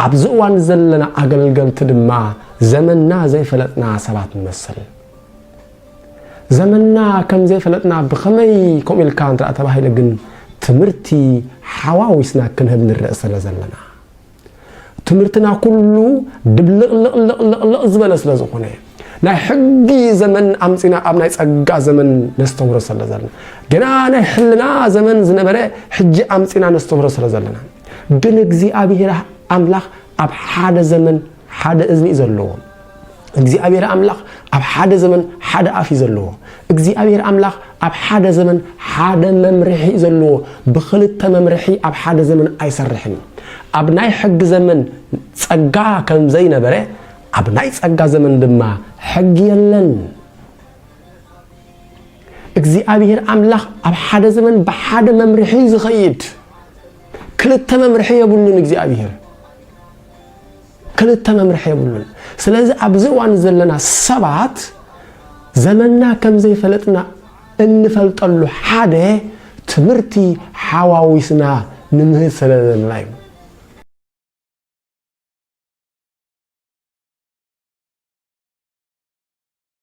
عبزوان زلنا أقلقلت دما زمننا زي فلتنا سبات نمثل زمننا كم زي فلتنا بخمي كم الكان رأت بهاي لجن تمرتي حواوسنا كنها من الرأس لزلنا تمرتنا كله دبلق زبلس لزقونه لا حقي زمن أمسنا أبنا يسقى زمن نستمر سلزلنا جنا حلنا زمن زنبرة حجي أمسنا نستمر سلزلنا جنجزي أبيه أملاخ أب حدا زمن حدا إذن يزلوه جزي أبيه أملاخ أب حدا زمن حدا أفي يزلوه جزي أبيه أملاخ أب حدا زمن حدا ممرحي يزلوه بخلت ممرحي أب حدا زمن أيسرحن أبناي حق زمن تسقى كم زي نبرة أبناي تسقى زمن دما حق يلن جزي أبيه أملاخ أب حدا زمن بحدا ممرحي زخيد كلت ممرحي يبولون جزي أبيه كلت ممرحي يبولون سلازي أبزوان زلنا سبعة زمننا كم زي فلتنا إن فلت الله حدا تمرتي حواويسنا نمهي سلازي لايم